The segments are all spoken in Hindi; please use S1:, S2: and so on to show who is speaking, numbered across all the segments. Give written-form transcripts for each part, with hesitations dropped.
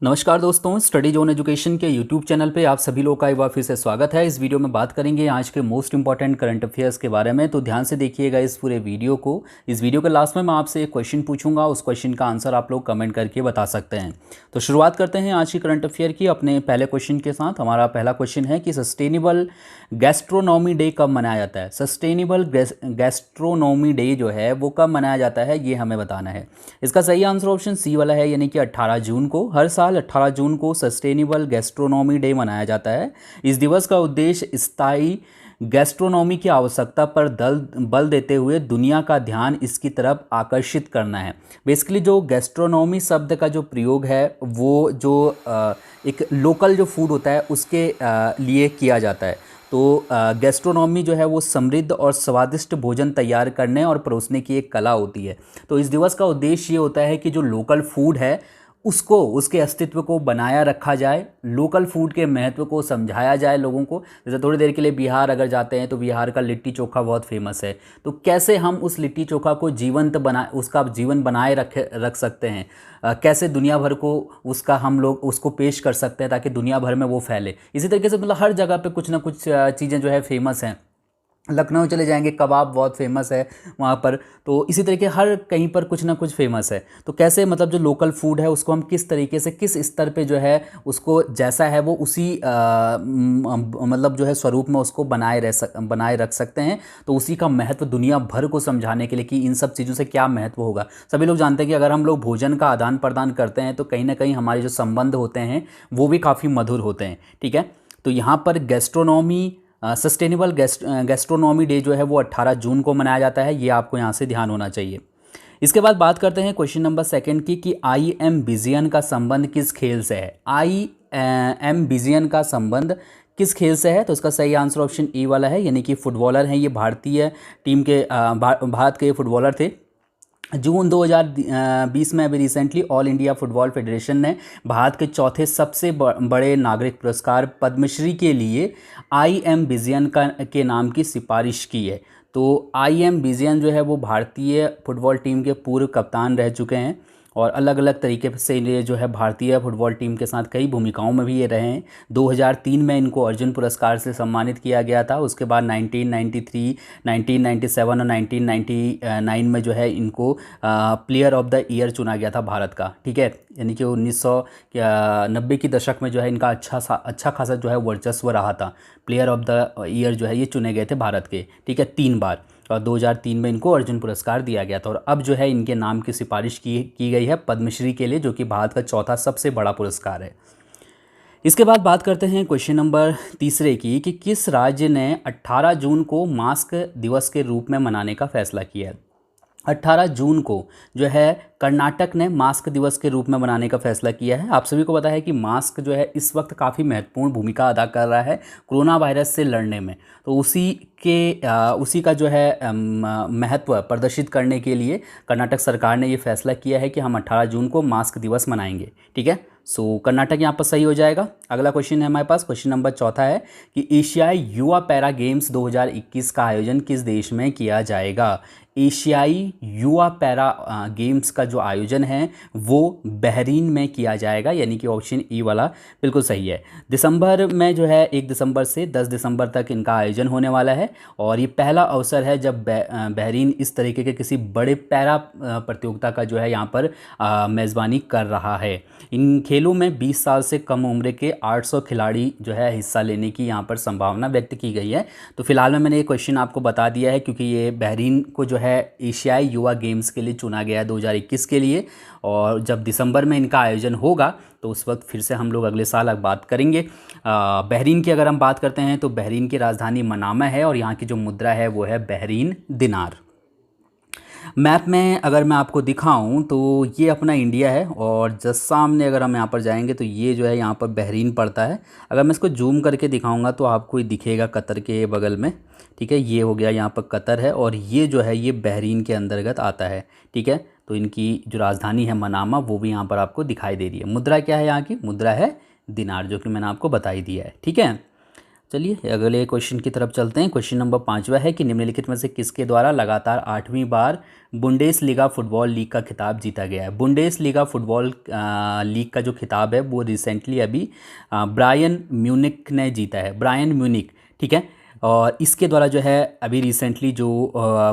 S1: नमस्कार दोस्तों, स्टडी जोन एजुकेशन के यूट्यूब चैनल पे आप सभी लोगों का एक बार फिर से स्वागत है। इस वीडियो में बात करेंगे आज के मोस्ट इंपॉर्टेंट करंट अफेयर्स के बारे में। तो ध्यान से देखिएगा इस पूरे वीडियो को। इस वीडियो के लास्ट में मैं आपसे एक क्वेश्चन पूछूंगा, उस क्वेश्चन का आंसर आप लोग कमेंट करके बता सकते हैं। तो शुरुआत करते हैं आज की करंट अफेयर की अपने पहले क्वेश्चन के साथ। हमारा पहला क्वेश्चन है कि सस्टेनेबल गैस्ट्रोनॉमी डे कब मनाया जाता है। सस्टेनेबल गैस्ट्रोनॉमी डे जो है वो कब मनाया जाता है, ये हमें बताना है। इसका सही आंसर ऑप्शन सी वाला है, यानी कि 18 जून को। हर साल 18 जून को सस्टेनेबल गैस्ट्रोनॉमी डे मनाया जाता है। इस दिवस का उद्देश्य स्थायी गैस्ट्रोनॉमी की आवश्यकता पर बल देते हुए दुनिया का ध्यान इसकी तरफ आकर्षित करना है। बेसिकली जो गैस्ट्रोनॉमी शब्द का जो प्रयोग है वो जो एक लोकल जो फूड होता है उसके लिए किया जाता है। तो गैस्ट्रोनॉमी जो है वो समृद्ध और स्वादिष्ट भोजन तैयार करने और परोसने की एक कला होती है। तो इस दिवस का उद्देश्य ये होता है कि जो लोकल फूड है उसको, उसके अस्तित्व को बनाया रखा जाए, लोकल फूड के महत्व को समझाया जाए लोगों को। जैसे थोड़ी देर के लिए बिहार अगर जाते हैं तो बिहार का लिट्टी चोखा बहुत फेमस है। तो कैसे हम उस लिट्टी चोखा को जीवंत उसका जीवन बनाए रख सकते हैं, कैसे दुनिया भर को उसका हम लोग उसको पेश कर सकते हैं ताकि दुनिया भर में वो फैले। इसी तरीके से मतलब हर जगह पे कुछ ना कुछ चीज़ें जो है फेमस हैं। लखनऊ चले जाएंगे, कबाब बहुत फेमस है वहाँ पर। तो इसी तरीके हर कहीं पर कुछ ना कुछ फेमस है। तो कैसे मतलब जो लोकल फूड है उसको हम किस तरीके से, किस स्तर पे जो है उसको जैसा है वो उसी मतलब जो है स्वरूप में उसको बनाए रख सकते हैं। तो उसी का महत्व दुनिया भर को समझाने के लिए कि इन सब चीज़ों से क्या महत्व होगा। सभी लोग जानते हैं कि अगर हम लोग भोजन का आदान प्रदान करते हैं तो कहीं ना कहीं हमारे जो संबंध होते हैं वो भी काफ़ी मधुर होते हैं। ठीक है, तो यहाँ पर गैस्ट्रोनॉमी सस्टेनेबल गैस्ट्रोनॉमी डे जो है वो 18 जून को मनाया जाता है। ये आपको यहाँ से ध्यान होना चाहिए। इसके बाद बात करते हैं क्वेश्चन नंबर सेकंड की कि आई एम बिजियन का संबंध किस खेल से है। आई एम बिजियन का संबंध किस खेल से है। तो इसका सही आंसर ऑप्शन ए वाला है, यानी कि फुटबॉलर हैं ये। भारतीय टीम के भारत के फुटबॉलर थे। जून 2020 में अभी recently all India football federation ने भारत के चौथे सबसे बड़े नागरिक पुरस्कार पद्मश्री के लिए आई एम बिजियन के नाम की सिफारिश की है। तो आई एम बिजियन जो है वो भारतीय फुटबॉल टीम के पूर्व कप्तान रह चुके हैं और अलग अलग तरीके से ये जो है भारतीय फुटबॉल टीम के साथ कई भूमिकाओं में भी ये रहे हैं। 2003 में इनको अर्जुन पुरस्कार से सम्मानित किया गया था। उसके बाद 1993, 1997 और 1999 में जो है इनको प्लेयर ऑफ द ईयर चुना गया था भारत का। ठीक है, यानी कि 1990 की दशक में जो है इनका अच्छा खासा जो है वर्चस्व रहा था। प्लेयर ऑफ द ईयर जो है ये चुने गए थे भारत के। ठीक है, 3 बार। और 2003 में इनको अर्जुन पुरस्कार दिया गया था और अब जो है इनके नाम की सिफारिश की गई है पद्मश्री के लिए, जो कि भारत का चौथा सबसे बड़ा पुरस्कार है। इसके बाद बात करते हैं क्वेश्चन नंबर तीसरे की कि किस राज्य ने 18 जून को मास्क दिवस के रूप में मनाने का फैसला किया है। 18 जून को जो है कर्नाटक ने मास्क दिवस के रूप में मनाने का फैसला किया है। आप सभी को पता है कि मास्क जो है इस वक्त काफ़ी महत्वपूर्ण भूमिका अदा कर रहा है कोरोना वायरस से लड़ने में। तो उसी का जो है महत्व प्रदर्शित करने के लिए कर्नाटक सरकार ने ये फैसला किया है कि हम 18 जून को मास्क दिवस मनाएंगे। ठीक है, सो कर्नाटक यहाँ पर सही हो जाएगा। अगला क्वेश्चन है हमारे पास, क्वेश्चन नंबर चौथा है कि एशियाई युवा पैरा गेम्स 2021 का आयोजन किस देश में किया जाएगा। एशियाई युवा पैरा गेम्स का जो आयोजन है वो बहरीन में किया जाएगा, यानी कि ऑप्शन ई वाला बिल्कुल सही है। दिसंबर में जो है 1 दिसंबर से 10 दिसंबर तक इनका आयोजन होने वाला है और ये पहला अवसर है जब बहरीन इस तरीके के किसी बड़े पैरा प्रतियोगिता का जो है यहाँ पर मेज़बानी कर रहा है। इन खेलों में 20 साल से कम उम्र के 800 खिलाड़ी जो है हिस्सा लेने की यहाँ पर संभावना व्यक्त की गई है। तो फिलहाल में मैंने ये क्वेश्चन आपको बता दिया है क्योंकि ये बहरीन को जो है एशियाई युवा गेम्स के लिए चुना गया है 2021 के लिए, और जब दिसंबर में इनका आयोजन होगा तो उस वक्त फिर से हम लोग अगले साल बात करेंगे। बहरीन की अगर हम बात करते हैं तो बहरीन की राजधानी मनामा है और यहाँ की जो मुद्रा है वो है बहरीन दिनार। मैप में अगर मैं आपको दिखाऊं तो ये अपना इंडिया है और जस्ट सामने अगर हम यहाँ पर जाएंगे तो ये जो है यहाँ पर बहरीन पड़ता है। अगर मैं इसको जूम करके दिखाऊंगा तो आपको ही दिखेगा कतर के बगल में। ठीक है, ये हो गया यहाँ पर कतर है और ये जो है ये बहरीन के अंतर्गत आता है। ठीक है, तो इनकी जो राजधानी है मनामा वो भी यहाँ पर आपको दिखाई दे रही है। मुद्रा क्या है यहाँ की, मुद्रा है दिनार, जो कि मैंने आपको बता ही दिया है। ठीक है, चलिए अगले क्वेश्चन की तरफ चलते हैं। क्वेश्चन नंबर 5वां है कि निम्नलिखित में से किसके द्वारा लगातार 8वीं बार बुंडेसलीगा फुटबॉल लीग का खिताब जीता गया है। बुंडेसलीगा फुटबॉल लीग का जो खिताब है वो रिसेंटली अभी ब्रायन म्यूनिक ने जीता है, ब्रायन म्यूनिक, ठीक है। और इसके द्वारा जो है अभी रिसेंटली जो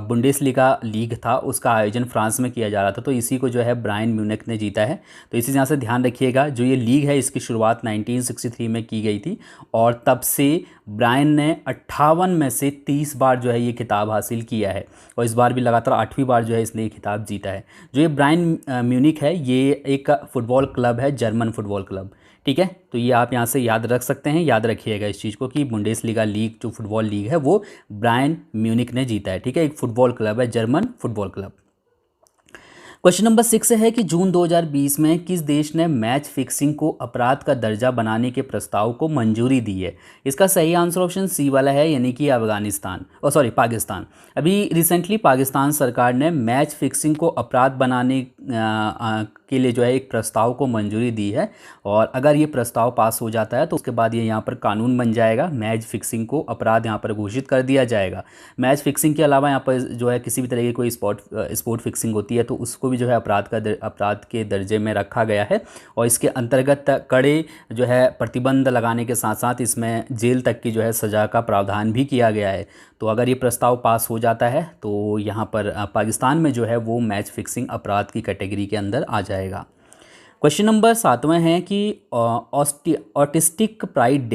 S1: बुंडेसलीगा लीग था उसका आयोजन फ्रांस में किया जा रहा था, तो इसी को जो है ब्रायन म्यूनिक ने जीता है। तो इसी यहाँ से ध्यान रखिएगा, जो ये लीग है इसकी शुरुआत 1963 में की गई थी और तब से ब्रायन ने 58 में से 30 बार जो है ये खिताब हासिल किया है और इस बार भी लगातार 8वीं बार जो है इसने ये खिताब जीता है। जो ये ब्रायन म्यूनिक है ये एक फुटबॉल क्लब है, जर्मन फुटबॉल क्लब, ठीक है। तो ये आप यहाँ से याद रख सकते हैं, याद रखिएगा इस चीज़ को कि बुंडेसलीगा लीग जो फुटबॉल लीग है वो ब्रायन म्यूनिक ने जीता है, ठीक है। एक फुटबॉल क्लब है, German football club. Question number 6 है कि जून 2020 में किस देश ने मैच फिक्सिंग को अपराध का दर्जा बनाने के प्रस्ताव को मंजूरी दी है। इसका सही आंसर ऑप्शन सी वाला है, यानी कि अफगानिस्तान, पाकिस्तान। अभी रिसेंटली पाकिस्तान सरकार ने मैच फिक्सिंग को अपराध बनाने के लिए जो है एक प्रस्ताव को मंजूरी दी है और अगर ये प्रस्ताव पास हो जाता है तो उसके बाद ये यहाँ पर कानून बन जाएगा, मैच फिक्सिंग को अपराध यहाँ पर घोषित कर दिया जाएगा। मैच फिक्सिंग के अलावा यहाँ पर जो है किसी भी तरह की कोई स्पोर्ट फिक्सिंग होती है तो उसको भी जो है अपराध के दर्जे में रखा गया है और इसके अंतर्गत कड़े जो है प्रतिबंध लगाने के साथ साथ इसमें जेल तक की जो है सज़ा का प्रावधान भी किया गया है। तो अगर ये प्रस्ताव पास हो जाता है तो यहाँ पर पाकिस्तान में जो है वो मैच फिक्सिंग अपराध की कैटेगरी के अंदर आ जाएगा। क्वेश्चन नंबर 7वां है कि ऑटिस्टिक प्राइड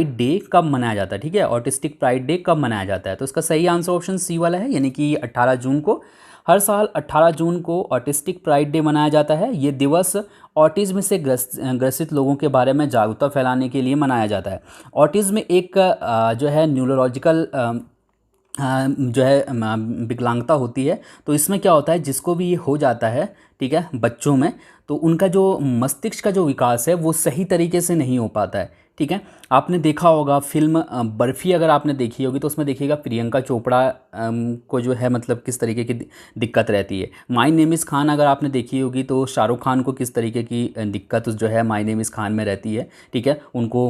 S1: डे कब मनाया जाता है, ठीक है। ऑटिस्टिक प्राइड डे कब मनाया जाता है, तो इसका सही आंसर ऑप्शन सी वाला है, यानी कि 18 जून को। हर साल 18 जून को ऑटिस्टिक प्राइड डे मनाया जाता है। ये दिवस ऑटिज्म से ग्रसित लोगों के बारे में जागरूकता फैलाने के लिए मनाया जाता है। ऑटिज्म एक जो है न्यूरोलॉजिकल जो है विकलांगता होती है। तो इसमें क्या होता है, जिसको भी ये हो जाता है, ठीक है, बच्चों में, तो उनका जो मस्तिष्क का जो विकास है वो सही तरीके से नहीं हो पाता है, ठीक है। आपने देखा होगा फिल्म बर्फ़ी, अगर आपने देखी होगी तो उसमें देखिएगा प्रियंका चोपड़ा को जो है मतलब किस तरीके की दिक्कत रहती है। माय नेम इज़ खान अगर आपने देखी होगी तो शाहरुख खान को किस तरीके की दिक्कत जो है माय नेम इज़ खान में रहती है, ठीक है। उनको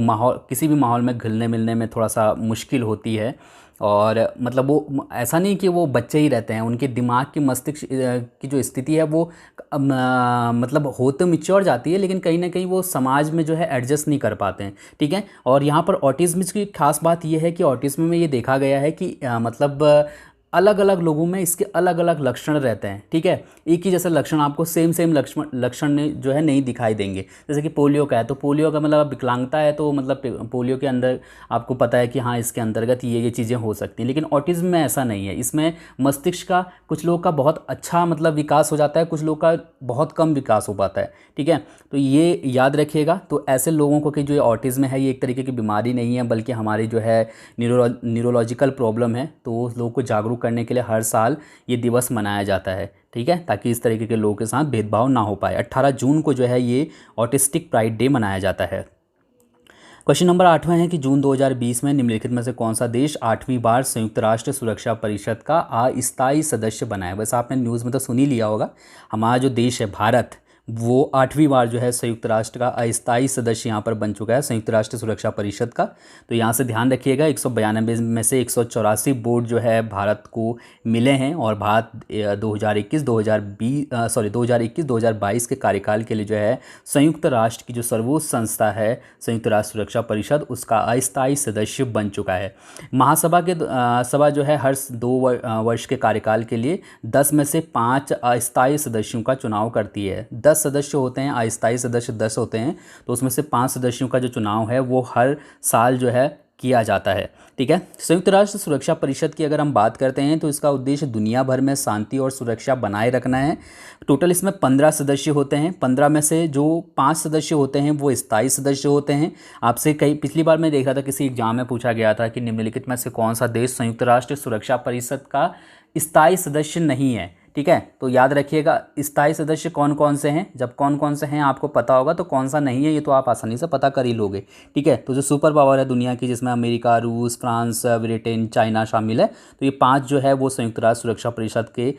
S1: किसी भी माहौल में घुलने मिलने में थोड़ा सा मुश्किल होती है और मतलब वो ऐसा नहीं कि वो बच्चे ही रहते हैं, उनके दिमाग की मस्तिष्क की जो स्थिति है वो मतलब हो तो मैच्योर जाती है लेकिन कहीं ना कहीं वो समाज में जो है एडजस्ट नहीं कर पाते हैं, ठीक है। और यहाँ पर ऑटिज्म की खास बात ये है कि ऑटिज्म में ये देखा गया है कि मतलब अलग अलग लोगों में इसके अलग अलग लक्षण रहते हैं, ठीक है। एक ही जैसे लक्षण आपको सेम लक्षण जो है नहीं दिखाई देंगे। जैसे कि पोलियो का है तो पोलियो का मतलब विकलांगता है तो मतलब पोलियो के अंदर आपको पता है कि हाँ इसके अंतर्गत ये चीज़ें हो सकती हैं, लेकिन ऑटिज्म में ऐसा नहीं है। इसमें मस्तिष्क का कुछ लोग का बहुत अच्छा मतलब विकास हो जाता है, कुछ लोग का बहुत कम विकास हो पाता है, ठीक है। तो ये याद रखिएगा। तो ऐसे लोगों को कि जो ऑटिज्म है ये एक तरीके की बीमारी नहीं है बल्कि हमारी जो है न्यूरोलॉजिकल प्रॉब्लम है। तो उस लोगों को जागरूक करने के लिए हर साल ये दिवस मनाया जाता है, ठीक है, ताकि इस तरीके के लोगों के साथ भेदभाव ना हो पाए। 18 जून को जो है ये ऑटिस्टिक प्राइड डे मनाया जाता है। क्वेश्चन नंबर 8वां है कि जून 2020 में निम्नलिखित में से कौन सा देश 8वीं बार संयुक्त राष्ट्र सुरक्षा परिषद का अस्थायी सदस्य बना है। वैसे आपने न्यूज़ में तो सुन ही लिया होगा, हमारा जो देश है भारत वो 8वीं बार जो है संयुक्त राष्ट्र का अस्थायी सदस्य यहाँ पर बन चुका है, संयुक्त राष्ट्र सुरक्षा परिषद का। तो यहाँ से ध्यान रखिएगा 192 में से 184 बोर्ड जो है भारत को मिले हैं और भारत 2021-2022 के कार्यकाल के लिए जो है संयुक्त राष्ट्र की जो सर्वोच्च संस्था है संयुक्त राष्ट्र सुरक्षा परिषद उसका अस्थायी सदस्य बन चुका है। सभा जो है हर 2 वर्ष के कार्यकाल के लिए 10 में से 5 अस्थायी सदस्यों का चुनाव करती है। 10 सदस्य होते हैं, अस्थायी सदस्य 10 होते हैं, तो उसमें से 5 सदस्यों का जो चुनाव है वो हर साल जो है किया जाता है, ठीक है। संयुक्त राष्ट्र सुरक्षा परिषद की अगर हम बात करते हैं तो इसका उद्देश्य दुनिया भर में शांति और सुरक्षा बनाए रखना है। टोटल इसमें 15 सदस्य होते हैं। 15 में से जो 5 सदस्य होते हैं वो स्थायी सदस्य होते हैं। आपसे कई पिछली बार मैं देख रहा था किसी एग्जाम में पूछा गया था कि निम्नलिखित में से कौन सा देश संयुक्त राष्ट्र सुरक्षा परिषद का स्थायी सदस्य नहीं है, ठीक है। तो याद रखिएगा स्थायी सदस्य कौन कौन से हैं, जब कौन कौन से हैं आपको पता होगा तो कौन सा नहीं है ये तो आप आसानी से पता कर ही लोगे, ठीक है। तो जो सुपर पावर है दुनिया की, जिसमें अमेरिका, रूस, फ्रांस, ब्रिटेन, चाइना शामिल है, तो ये 5 जो है वो संयुक्त राष्ट्र सुरक्षा परिषद के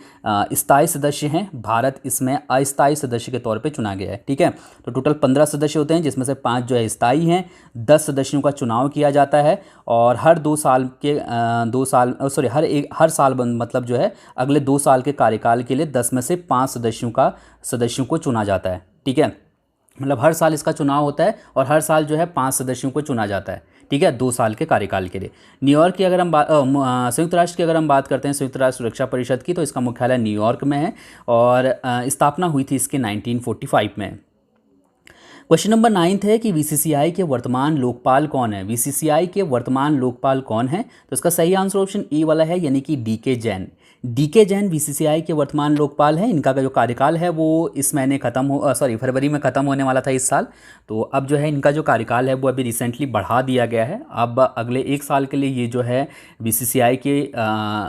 S1: स्थायी सदस्य हैं। भारत इसमें अस्थायी सदस्य के तौर पर चुना गया है, ठीक है। तो टोटल 15 सदस्य होते हैं, जिसमें से 5 जो है स्थायी हैं। 10 सदस्यों का चुनाव किया जाता है और हर 2 साल के हर साल मतलब जो है अगले 2 साल के कार्यकाल के लिए 10 में से 5 सदस्यों को चुना जाता है, ठीक है। मतलब हर साल इसका चुनाव होता है और हर साल जो है 5 सदस्यों को चुना जाता है, ठीक है, 2 साल के कार्यकाल के लिए। न्यूयॉर्क की अगर हम संयुक्त राष्ट्र की अगर हम बात करते हैं, संयुक्त राष्ट्र सुरक्षा परिषद की, तो इसका मुख्यालय न्यूयॉर्क में है और स्थापना हुई थी इसके 1945 में। क्वेश्चन नंबर 9 है कि बीसीसीआई के वर्तमान लोकपाल कौन है। बीसीसीआई के वर्तमान लोकपाल कौन है, तो इसका सही आंसर ऑप्शन ए वाला है, यानी कि DK Jain. DK Jain BCCI के वर्तमान लोकपाल हैं। इनका जो कार्यकाल है वो इस महीने फरवरी में ख़त्म होने वाला था इस साल। तो अब जो है इनका जो कार्यकाल है वो अभी रिसेंटली बढ़ा दिया गया है। अब अगले 1 साल के लिए ये जो है बीसीसीआई के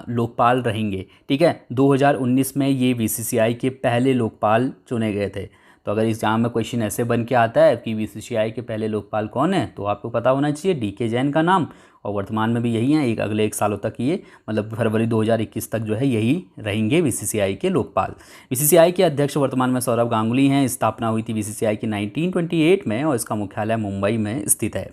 S1: लोकपाल रहेंगे, ठीक है। 2019 में ये बीसीसीआई के पहले लोकपाल चुने गए थे। तो अगर एग्जाम में क्वेश्चन ऐसे बन के आता है कि बीसीसीआई के पहले लोकपाल कौन है, तो आपको पता होना चाहिए डीके जैन का नाम, और वर्तमान में भी यही है। अगले 1 सालों तक ये मतलब फरवरी 2021 तक जो है यही रहेंगे बीसीसीआई के लोकपाल। बीसीसीआई के अध्यक्ष वर्तमान में सौरव गांगुली हैं। स्थापना हुई थी बीसीसीआई की 1928 में और इसका मुख्यालय मुंबई में स्थित है।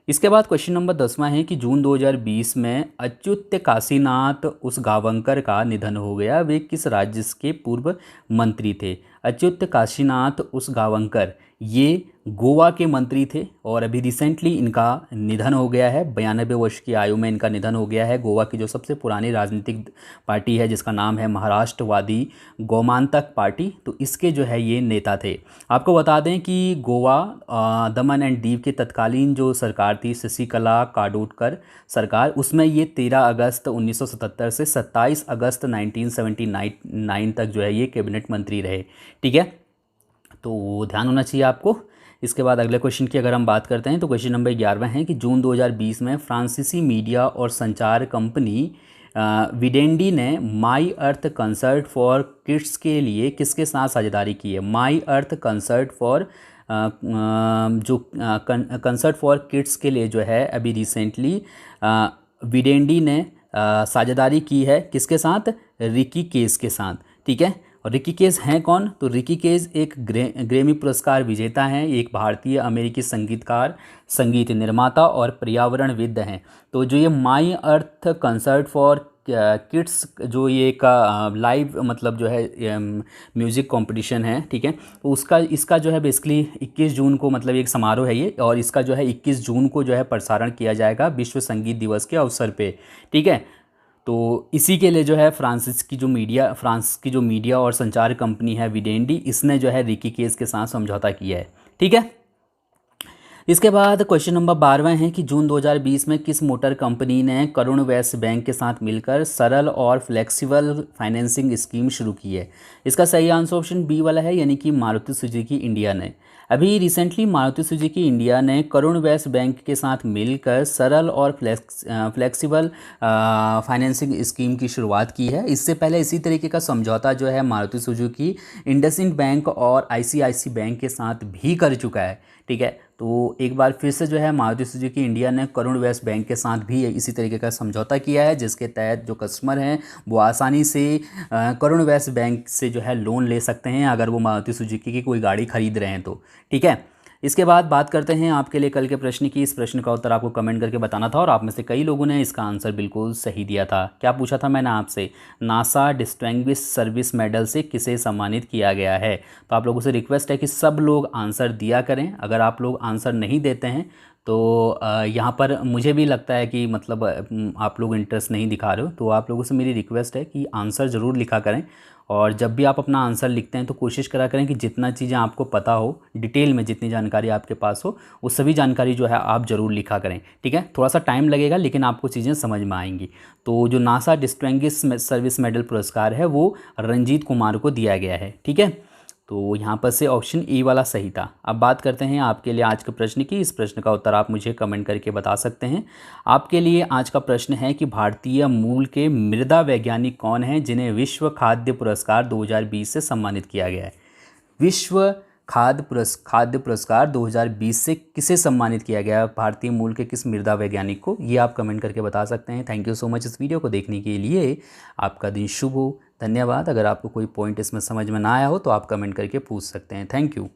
S1: इसके बाद क्वेश्चन नंबर 10वां है कि जून 2020 में अच्युत काशीनाथ उसगावंकर का निधन हो गया। वे किस राज्य के पूर्व मंत्री थे। अच्युत काशीनाथ उसगावंकर ये गोवा के मंत्री थे और अभी रिसेंटली इनका निधन हो गया है। 92 वर्ष की आयु में इनका निधन हो गया है। गोवा की जो सबसे पुरानी राजनीतिक पार्टी है जिसका नाम है महाराष्ट्रवादी गोमांतक पार्टी, तो इसके जो है ये नेता थे। आपको बता दें कि गोवा दमन एंड दीव की तत्कालीन जो सरकार थी शशिकला काडोटकर सरकार, उसमें ये 13 अगस्त 1977 से 27 अगस्त 1979 तक जो है ये कैबिनेट मंत्री रहे, ठीक है। तो ध्यान होना चाहिए आपको। इसके बाद अगले क्वेश्चन की अगर हम बात करते हैं तो क्वेश्चन नंबर 11 है कि जून 2020 में फ्रांसीसी मीडिया और संचार कंपनी विडेंडी ने माई अर्थ कंसर्ट फॉर किड्स के लिए किसके साथ साझेदारी की है। माई अर्थ कंसर्ट फॉर जो कंसर्ट फॉर किड्स के लिए जो है अभी रिसेंटली विडेंडी ने साझेदारी की है किसके साथ, रिकी केस के साथ, ठीक है। और रिकी केस हैं कौन, तो रिकी केस एक ग्रैमी पुरस्कार विजेता हैं, एक भारतीय अमेरिकी संगीतकार, संगीत निर्माता और पर्यावरणविद हैं। तो जो ये माई अर्थ कंसर्ट फॉर किड्स जो ये एक लाइव मतलब जो है म्यूज़िक कंपटीशन है, ठीक है, तो इसका जो है बेसिकली 21 जून को मतलब एक समारोह है ये, और इसका जो है 21 जून को जो है प्रसारण किया जाएगा विश्व संगीत दिवस के अवसर पे, ठीक है। तो इसी के लिए जो है फ्रांस की जो मीडिया और संचार कंपनी है विडेंडी, इसने जो है रिकी केस के साथ समझौता किया है, ठीक है। इसके बाद क्वेश्चन नंबर 12 है कि जून 2020 में किस मोटर कंपनी ने करुण वैश्य बैंक के साथ मिलकर सरल और फ्लेक्सिबल फाइनेंसिंग स्कीम शुरू की है। इसका सही आंसर ऑप्शन बी वाला है, यानी कि मारुति सुजुकी इंडिया ने। अभी रिसेंटली मारुति सुजुकी इंडिया ने करुण वैश्य बैंक के साथ मिलकर सरल और फ्लेक्सिबल फाइनेंसिंग स्कीम की शुरुआत की है। इससे पहले इसी तरीके का समझौता जो है मारुति सुजुकी इंडसइंड बैंक और आईसीआईसी बैंक के साथ भी कर चुका है, ठीक है। तो एक बार फिर से जो है मारुति सुजुकी इंडिया ने करुण वैश्य बैंक के साथ भी इसी तरीके का समझौता किया है, जिसके तहत जो कस्टमर हैं वो आसानी से करुण वैश्य बैंक से जो है लोन ले सकते हैं अगर वो मारुति सुजुकी की कोई गाड़ी खरीद रहे हैं तो, ठीक है। इसके बाद बात करते हैं आपके लिए कल के प्रश्न की। इस प्रश्न का उत्तर आपको कमेंट करके बताना था और आप में से कई लोगों ने इसका आंसर बिल्कुल सही दिया था। क्या पूछा था मैंने आपसे, नासा डिस्टिंग्विश सर्विस मेडल से किसे सम्मानित किया गया है। तो आप लोगों से रिक्वेस्ट है कि सब लोग आंसर दिया करें। अगर आप लोग आंसर नहीं देते हैं तो यहाँ पर मुझे भी लगता है कि मतलब आप लोग इंटरेस्ट नहीं दिखा रहे हो। तो आप लोगों से मेरी रिक्वेस्ट है कि आंसर ज़रूर लिखा करें, और जब भी आप अपना आंसर लिखते हैं तो कोशिश करा करें कि जितना चीज़ें आपको पता हो, डिटेल में जितनी जानकारी आपके पास हो, वो सभी जानकारी जो है आप ज़रूर लिखा करें, ठीक है। थोड़ा सा टाइम लगेगा लेकिन आपको चीज़ें समझ में आएंगी। तो जो नासा डिस्टिंग्विश सर्विस मेडल पुरस्कार है वो रंजीत कुमार को दिया गया है, ठीक है। तो यहाँ पर से ऑप्शन ए वाला सही था। अब बात करते हैं आपके लिए आज के प्रश्न की। इस प्रश्न का उत्तर आप मुझे कमेंट करके बता सकते हैं। आपके लिए आज का प्रश्न है कि भारतीय मूल के मृदा वैज्ञानिक कौन हैं जिन्हें विश्व खाद्य पुरस्कार 2020 से सम्मानित किया गया है। विश्व खाद्य पुरस्कार 2020 से किसे सम्मानित किया गया है, भारतीय मूल के किस मृदा वैज्ञानिक को, ये आप कमेंट करके बता सकते हैं। थैंक यू सो मच इस वीडियो को देखने के लिए। आपका दिन शुभ हो। धन्यवाद। अगर आपको कोई पॉइंट इसमें समझ में ना आया हो तो आप कमेंट करके पूछ सकते हैं। Thank you.